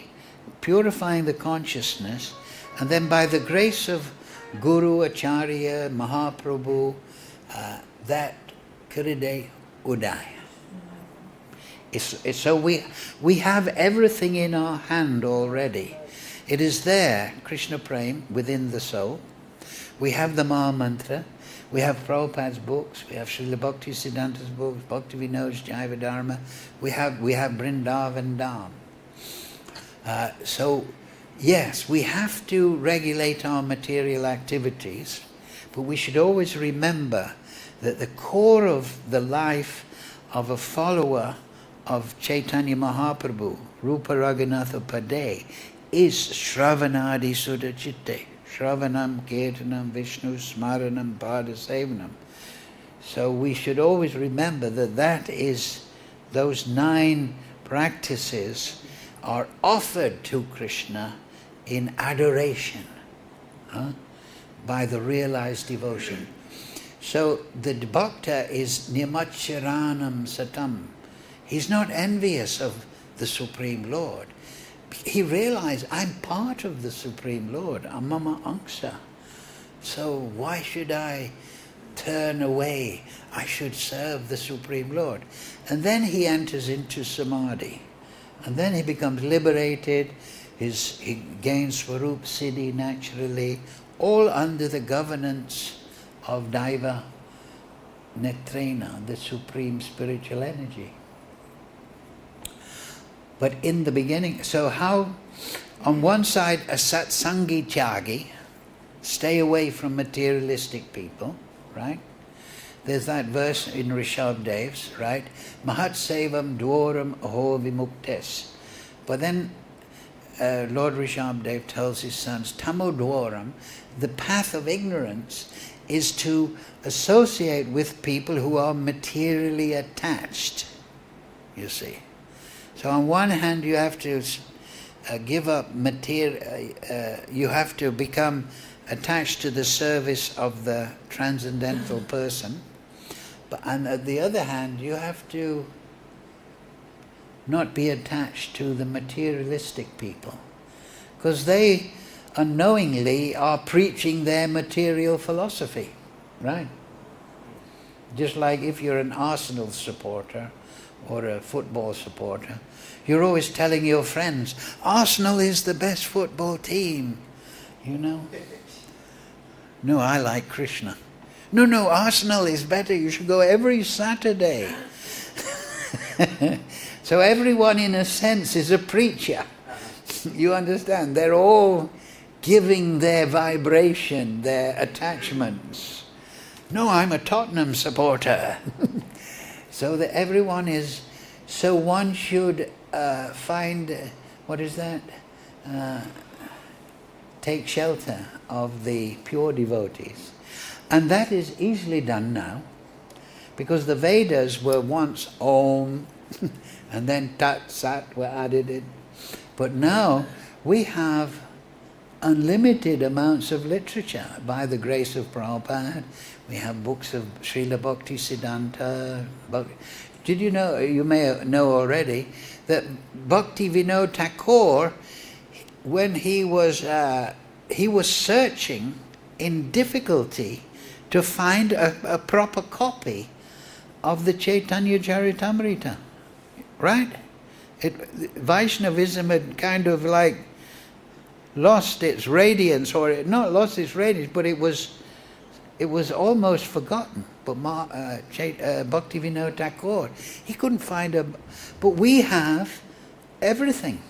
purifying the consciousness, and then by the grace of Guru, Acharya, Mahaprabhu, that Kiride Udaya. So we have everything in our hand already. It is there, Krishna Prem, within the soul. We have the Maha Mantra, we have Prabhupada's books, we have Srila Bhakti Siddhanta's books, Bhakti Vinod's Jaiva Dharma, we have Vrindavan Dham. So yes, we have to regulate our material activities, but we should always remember that the core of the life of a follower of Chaitanya Mahaprabhu, Rupa Raghunatha Pade, is Shravanadi Suddha-citte. Shravanam, Kirtanam, Vishnu, Smaranam, Padasevanam. So we should always remember that those 9 practices are offered to Kṛṣṇa in adoration by the realized devotion. So the bhakta is nirmacharanam satam. He's not envious of the Supreme Lord. He realized, I'm part of the Supreme Lord, amama angsa. So why should I turn away? I should serve the Supreme Lord. And then he enters into samādhi. And then he becomes liberated. He gains swarup siddhi naturally, all under the governance of Daiva Netrena, the supreme spiritual energy. But in the beginning, so how, on one side, a satsangi tyagi, stay away from materialistic people, right? There's that verse in Rishabdev's, right? Mahat sevam dwaram aho vimuktes. But then Lord Rishabdev tells his sons, tamo dwaram, the path of ignorance is to associate with people who are materially attached, you see. So on one hand you have to give up material, you have to become attached to the service of the transcendental person, and at the other hand you have to not be attached to the materialistic people, because they unknowingly are preaching their material philosophy, right? Just like if you're an Arsenal supporter or a football supporter, you're always telling your friends, Arsenal is the best football team, you know. No, I like Kṛṣṇa. No, Arsenal is better, you should go every Saturday. So everyone in a sense is a preacher. You understand? They're all giving their vibration, their attachments. No, I'm a Tottenham supporter. So that everyone is, so one should find, what is that? Take shelter of the pure devotees. And that is easily done now, because the Vedas were once Om, and then Tat, Sat were added in. But now we have unlimited amounts of literature by the grace of Prabhupada. We have books of Srila Bhaktisiddhanta. Did you know, you may know already, that Bhakti Vinod Thakur, when he was searching in difficulty to find a proper copy of the Chaitanya Charitamrita, right? Vaishnavism had kind of like lost its radiance, or not lost its radiance, but it was almost forgotten. But Bhakti Vinod Thakur, he couldn't find but we have everything.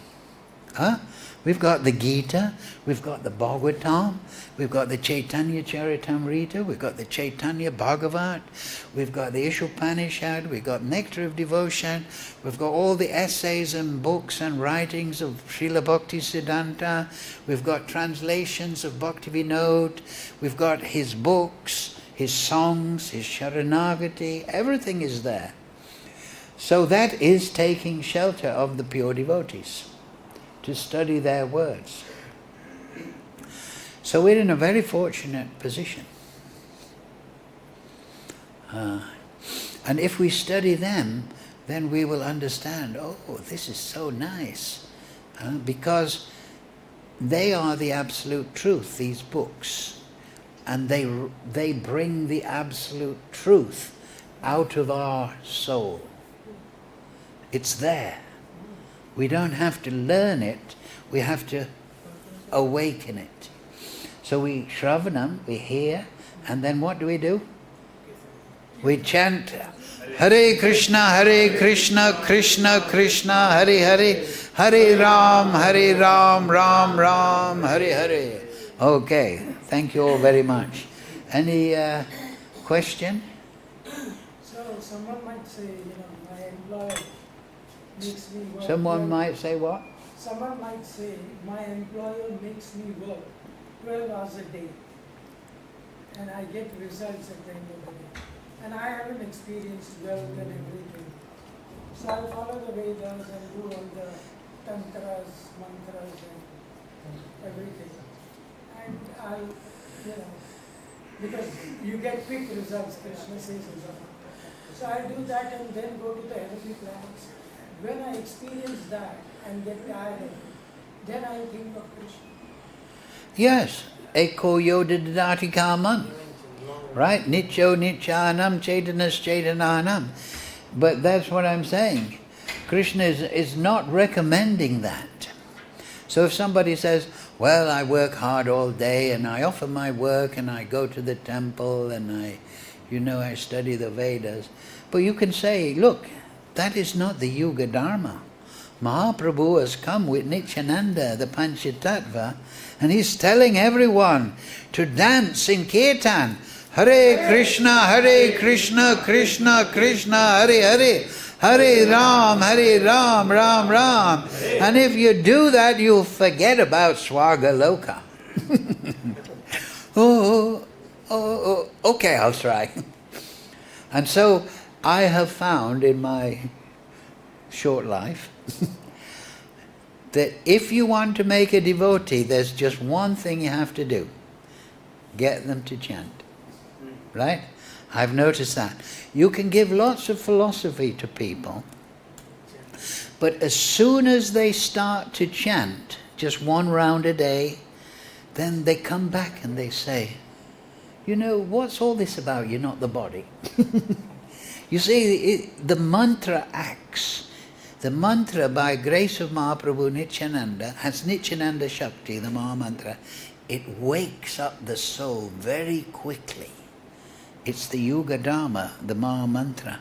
We've got the Gita, we've got the Bhagavatam, we've got the Chaitanya Charitamrita, we've got the Chaitanya Bhagavat, we've got the Ishopanishad, we've got Nectar of Devotion, we've got all the essays and books and writings of Srila Bhaktisiddhanta, we've got translations of Bhakti Vinod, we've got his books, his songs, his Sharanagati, everything is there. So that is taking shelter of the pure devotees, to study their words. So we're in a very fortunate position. And if we study them, then we will understand, oh, this is so nice. Because they are the absolute truth, these books. And they bring the absolute truth out of our soul. It's there. We don't have to learn it, we have to awaken it. So we shravanam, we hear, and then what do? We chant Hare Kṛṣṇa, Hare Kṛṣṇa, Kṛṣṇa Kṛṣṇa, Hare Hare, Hare Ram, Ram Ram, Hare Hare. Okay, thank you all very much. Any question? So someone might say, my employer makes me work. Someone might say what? Someone might say, my employer makes me work 12 hours a day, and I get results at the end of the day. And I haven't experienced wealth and everything. So I'll follow the Vedas and do all the tantras, mantras and everything. And I'll, because you get quick results, Kṛṣṇa says. So I'll do that and then go to the heavenly planets. When I experience that and get tired of it, then I think of Kṛṣṇa. Yes, eko yoda dadati kaman, right? Nityo nityanam chaitanas chaitananam. But that's what I'm saying. Kṛṣṇa is not recommending that. So if somebody says, well, I work hard all day and I offer my work and I go to the temple and I study the Vedas. But you can say, look, that is not the Yuga Dharma. Mahaprabhu has come with Nityananda, the Panchatattva, and he's telling everyone to dance in Kirtan. Hare Kṛṣṇa, Hare Kṛṣṇa, Kṛṣṇa Kṛṣṇa, Hare Hare, Hare Ram, Ram Ram. And if you do that, you'll forget about Swagaloka. Okay, I'll try. And so I have found in my short life that if you want to make a devotee, there's just one thing you have to do. Get them to chant. Right? I've noticed that. You can give lots of philosophy to people, but as soon as they start to chant, just one round a day, then they come back and they say, what's all this about? You're not the body. You see, the mantra acts. The mantra, by grace of Mahaprabhu Nityananda, has Nityananda Shakti, the Maha Mantra. It wakes up the soul very quickly. It's the Yuga Dharma, the Maha Mantra.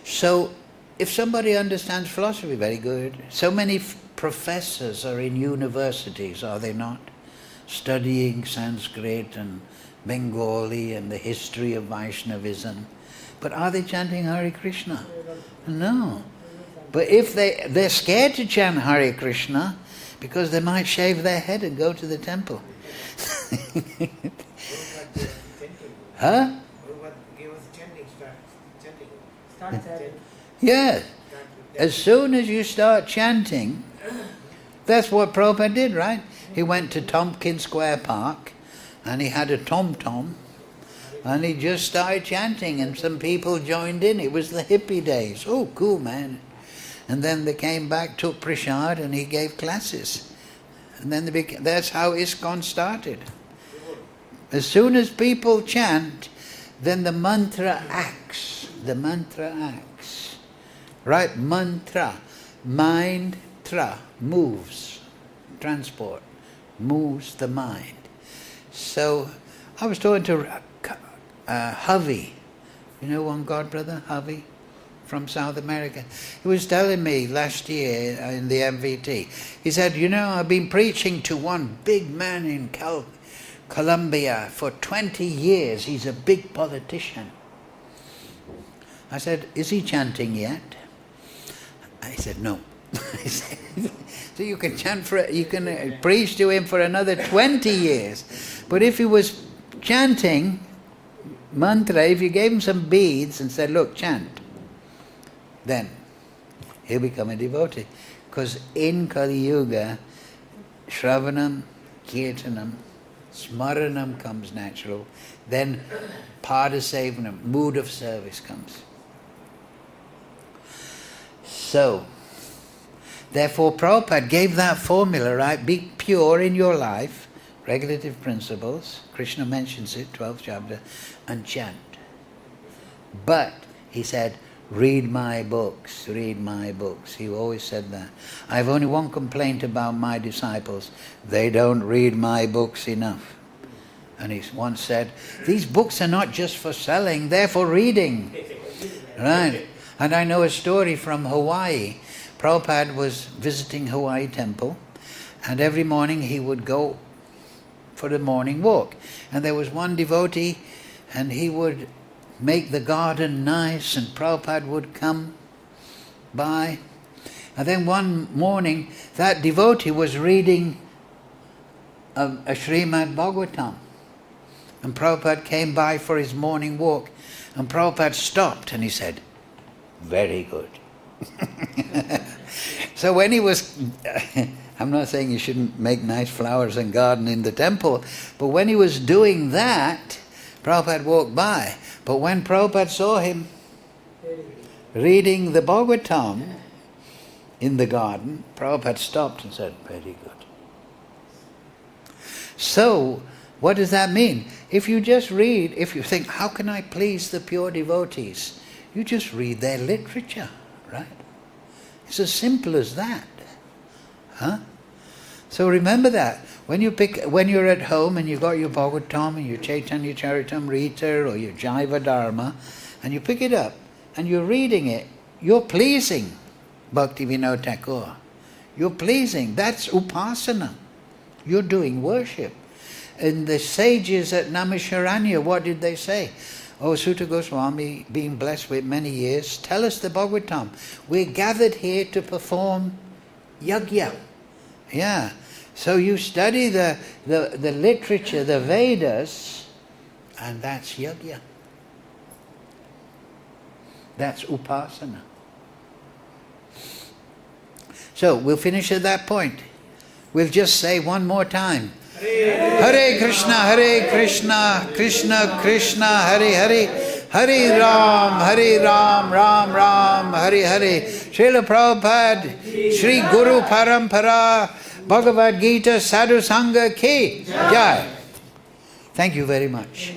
So, if somebody understands philosophy, very good. So many professors are in universities, are they not? Studying Sanskrit and Bengali and the history of Vaishnavism. But are they chanting Hare Krishna? No. But if they're scared to chant Hare Krishna because they might shave their head and go to the temple. Huh? Yes. As soon as you start chanting, that's what Prabhupada did, right? He went to Tompkins Square Park and he had a tom-tom and he just started chanting and some people joined in. It was the hippie days. Oh, cool, man. And then they came back, took prasad and he gave classes. And then that's how ISKCON started. As soon as people chant, then the mantra acts. The mantra acts. Right? Mantra. Mind, tra. Moves. Transport. Moves the mind. So, I was talking to Javi. You know one god brother, Javi? From South America. He was telling me last year in the MVT. He said, you know, I've been preaching to one big man in Colombia for 20 years. He's a big politician. I said, is he chanting yet? I said, no. I said, so you can preach to him for another 20 years. But if he was chanting mantra, if you gave him some beads and said, look, chant, then he'll become a devotee. Because in Kali Yuga, Shravanam, Kirtanam, Smaranam comes natural, then Padasevanam, mood of service comes. So, therefore Prabhupada gave that formula, right? Be pure in your life, regulative principles, Kṛṣṇa mentions it, 12th chapter, and chant. But, he said, read my books, read my books. He always said that. I have only one complaint about my disciples. They don't read my books enough. And he once said, these books are not just for selling, they're for reading. Right? And I know a story from Hawaii. Prabhupada was visiting Hawaii temple, and every morning he would go for the morning walk. And there was one devotee, and he would make the garden nice, and Prabhupada would come by. And then one morning, that devotee was reading a Srimad Bhagavatam. And Prabhupada came by for his morning walk, and Prabhupada stopped and he said, very good. So when he was, I'm not saying you shouldn't make nice flowers and garden in the temple, but when he was doing that, Prabhupada walked by. But when Prabhupada saw him reading the Bhagavatam in the garden, Prabhupada stopped and said, very good. So, what does that mean? If you just read, if you think, how can I please the pure devotees? You just read their literature, right? It's as simple as that. Huh? So remember that. When you're at home and you've got your Bhagavatam and your Chaitanya Charitamrita or your Jaiva Dharma, and you pick it up and you're reading it, you're pleasing Bhaktivinoda Thakur. You're pleasing. That's upasana. You're doing worship. And the sages at Naimisharanya, what did they say? Oh, Sutta Goswami, being blessed with many years, tell us the Bhagavatam. We're gathered here to perform yajna. Yeah. So you study the literature, the Vedas, and that's yajna. That's upasana. So we'll finish at that point. We'll just say one more time. Hare Krishna, Krishna Krishna, Hare Hare, Hare Ram, Ram Ram, Hare Hare. Srila Prabhupada, Sri Guru Parampara, Bhagavad Gita Sadhu Sangha Ki Jai. Thank you very much.